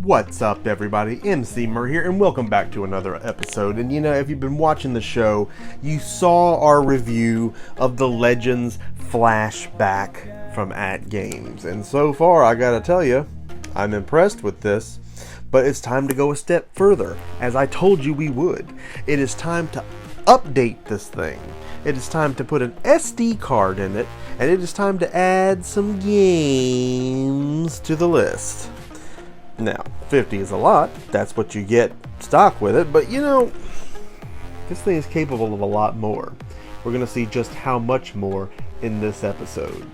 What's up, everybody? Emceemur here, and welcome back to another episode. And you know, if you've been watching the show, you saw our review of the Legends Flashback from AtGames. And so far, I gotta tell you, I'm impressed with this. But it's time to go a step further, as I told you we would. It is time to update this thing. It is time to put an SD card in it, and it is time to add some games to the list. Now, 50 is a lot, that's what you get stock with it, but you know, this thing is capable of a lot more. We're going to see just how much more in this episode.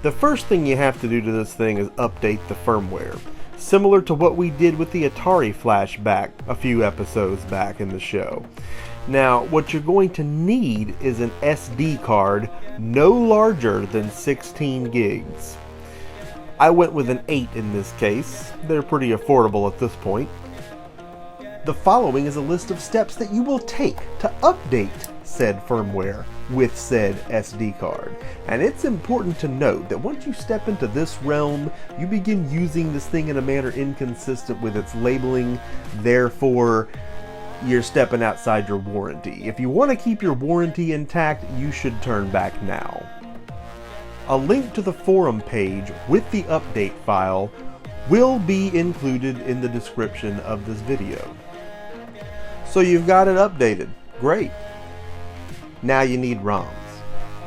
The first thing you have to do to this thing is update the firmware, similar to what we did with the Atari Flashback a few episodes back in the show. Now, what you're going to need is an SD card no larger than 16 gigs. I went with an 8 in this case. They're pretty affordable at this point. The following is a list of steps that you will take to update said firmware with said SD card. And it's important to note that once you step into this realm, you begin using this thing in a manner inconsistent with its labeling. Therefore, you're stepping outside your warranty. If you want to keep your warranty intact, you should turn back now. A link to the forum page with the update file will be included in the description of this video. So you've got it updated. Great. Now you need ROMs.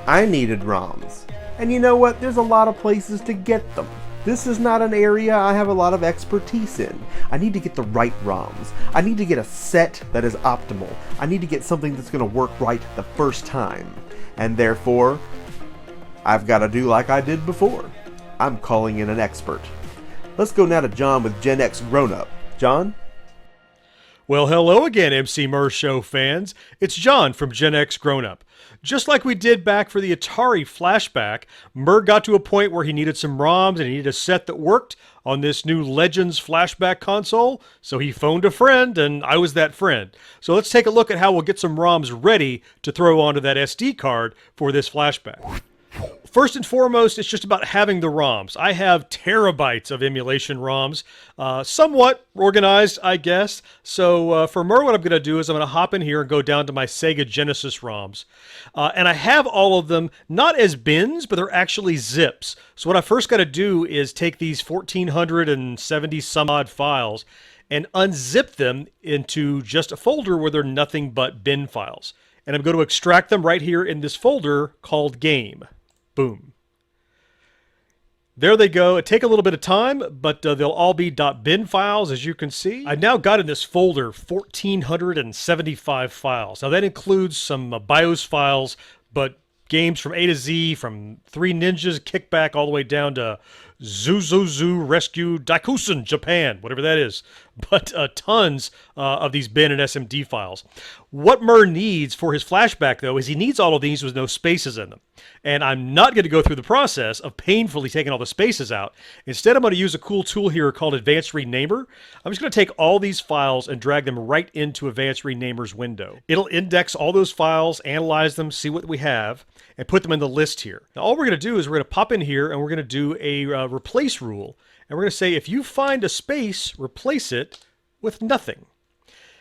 I needed ROMs. And you know what? There's a lot of places to get them. This is not an area I have a lot of expertise in. I need to get the right ROMs. I need to get a set that is optimal. I need to get something that's going to work right the first time. And therefore, I've got to do like I did before. I'm calling in an expert. Let's go now to John with GenXGrownUp. John? Well, hello again, M.U.S.H.A show fans. It's John from GenXGrownUp. Just like we did back for the Atari Flashback, M.U.S.H.A got to a point where he needed some ROMs and he needed a set that worked on this new Legends Flashback console, so he phoned a friend, and I was that friend. So let's take a look at how we'll get some ROMs ready to throw onto that SD card for this Flashback. First and foremost, it's just about having the ROMs. I have terabytes of emulation ROMs, somewhat organized, I guess. So for M.U.S.H.A, what I'm going to do is I'm going to hop in here and go down to my Sega Genesis ROMs. And I have all of them, not as bins, but they're actually zips. So what I first got to do is take these 1,470 some odd files and unzip them into just a folder where they're nothing but bin files. And I'm going to extract them right here in this folder called Game. Boom. There they go. It take a little bit of time, but they'll all be .bin files, as you can see. I've now got in this folder 1,475 files. Now that includes some BIOS files, but games from A to Z, from Three Ninjas Kickback all the way down to Zuzuzu Rescue Daikusen Japan, whatever that is. But tons of these bin and SMD files. What M.U.S.H.A needs for his Flashback, though, is he needs all of these with no spaces in them. And I'm not going to go through the process of painfully taking all the spaces out. Instead, I'm going to use a cool tool here called Advanced Renamer. I'm just going to take all these files and drag them right into Advanced Renamer's window. It'll index all those files, analyze them, see what we have, and put them in the list here. Now, all we're going to do is we're going to pop in here and we're going to do a replace rule. And we're going to say, if you find a space, replace it with nothing.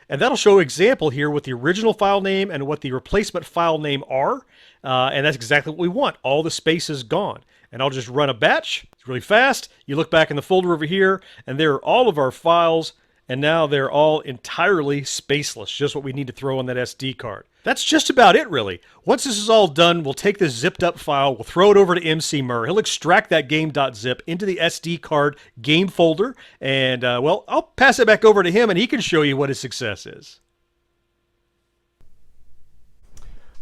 And that'll show an example here with the original file name and what the replacement file name are. And that's exactly what we want. All the spaces gone. And I'll just run a batch. It's really fast. You look back in the folder over here, and there are all of our files. And now they're all entirely spaceless, just what we need to throw on that SD card. That's just about it, really. Once this is all done, we'll take this zipped up file, we'll throw it over to Emceemur. He'll extract that game.zip into the SD card game folder, and, well, I'll pass it back over to him, and he can show you what his success is.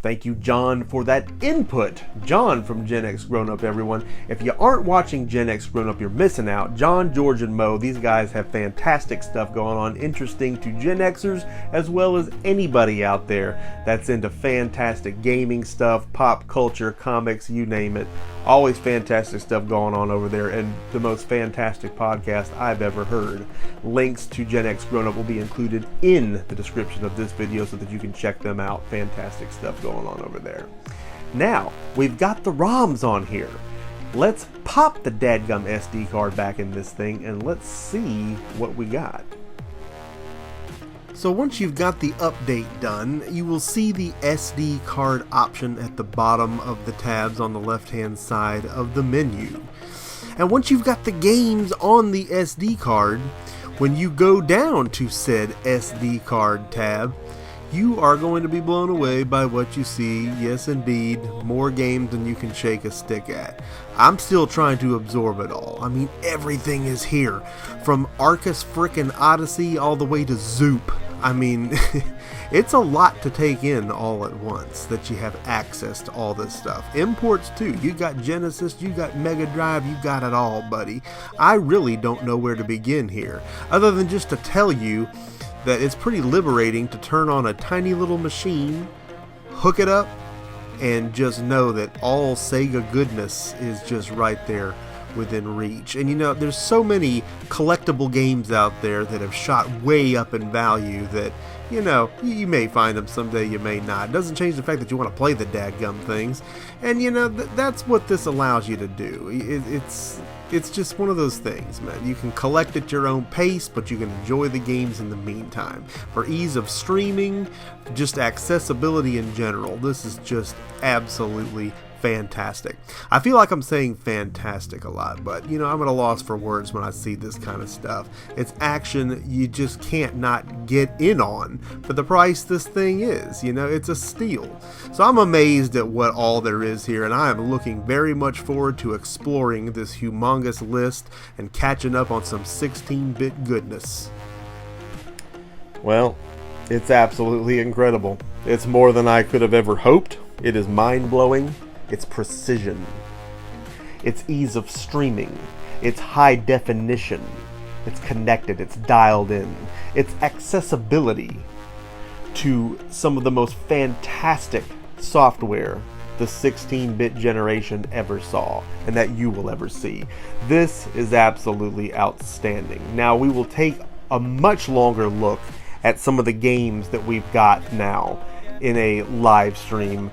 Thank you, John, for that input. John from GenXGrownUp, everyone. If you aren't watching GenXGrownUp, you're missing out. John, George, and Mo, these guys have fantastic stuff going on, interesting to Gen Xers as well as anybody out there that's into fantastic gaming stuff, pop culture, comics, you name it. Always fantastic stuff going on over there, and the most fantastic podcast I've ever heard. Links to GenXGrownUp will be included in the description of this video so that you can check them out. Fantastic stuff going on over there. Now, we've got the ROMs on here. let's pop the dadgum SD card back in this thing and let's see what we got. So once you've got the update done, you will see the SD card option at the bottom of the tabs on the left hand side of the menu. And once you've got the games on the SD card, when you go down to said SD card tab, you are going to be blown away by what you see. Yes, indeed, more games than you can shake a stick at. I'm still trying to absorb it all. I mean, everything is here. From Arcus frickin' Odyssey all the way to Zoop. I mean, it's a lot to take in all at once that you have access to all this stuff. Imports too. You got Genesis, you got Mega Drive, you got it all, buddy. I really don't know where to begin here, other than just to tell you that it's pretty liberating to turn on a tiny little machine, hook it up, and just know that all Sega goodness is just right there within reach. And you know, there's so many collectible games out there that have shot way up in value that, you know, you may find them someday, you may not. It doesn't change the fact that you want to play the dadgum things. And you know, that's what this allows you to do. It's just one of those things, man. You can collect at your own pace, but you can enjoy the games in the meantime. For ease of streaming, just accessibility in general, this is just absolutely fantastic. I feel like I'm saying fantastic a lot, but you know, I'm at a loss for words when I see this kind of stuff. It's action you just can't not get in on for the price this thing is. You know, it's a steal. So I'm amazed at what all there is here, and I am looking very much forward to exploring this humongous list and catching up on some 16-bit goodness. Well, it's absolutely incredible. It's more than I could have ever hoped. It is mind-blowing. It's precision, it's ease of streaming, it's high definition, it's connected, it's dialed in, it's accessibility to some of the most fantastic software the 16-bit generation ever saw, and that you will ever see. This is absolutely outstanding. Now we will take a much longer look at some of the games that we've got now in a live stream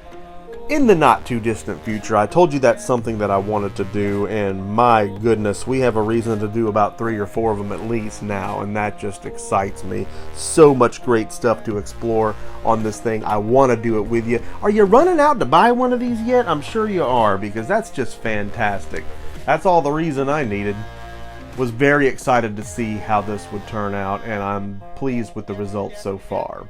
in the not too distant future. I told you that's something that I wanted to do, and my goodness, we have a reason to do about 3 or 4 of them at least now, and that just excites me. So much great stuff to explore on this thing. I want to do it with you. Are you running out to buy one of these yet? I'm sure you are, because that's just fantastic. That's all the reason I needed. Was very excited to see how this would turn out, and I'm pleased with the results so far.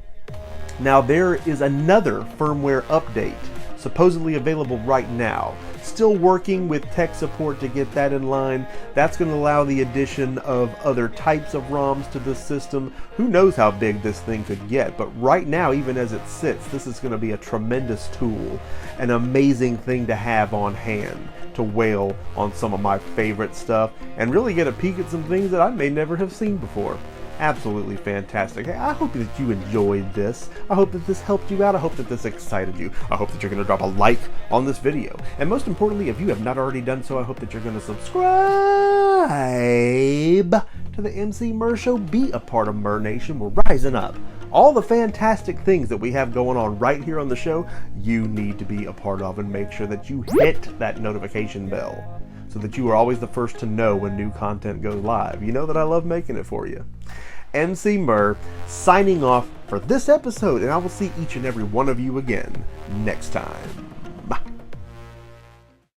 Now there is another firmware update supposedly available right now. Still working with tech support to get that in line. That's going to allow the addition of other types of ROMs to the system. Who knows how big this thing could get, but right now, even as it sits, this is going to be a tremendous tool, an amazing thing to have on hand to wail on some of my favorite stuff and really get a peek at some things that I may never have seen before. Absolutely fantastic. Hey, I hope that you enjoyed this. I hope that this helped you out. I hope that this excited you. I hope that you're going to drop a like on this video. And most importantly, if you have not already done so, I hope that you're going to subscribe to the Emceemur. Be a part of Mer Nation. We're rising up. All the fantastic things that we have going on right here on the show, you need to be a part of, and make sure that you hit that notification bell so that you are always the first to know when new content goes live. You know that I love making it for you. Emceemur signing off for this episode, and I will see each and every one of you again next time.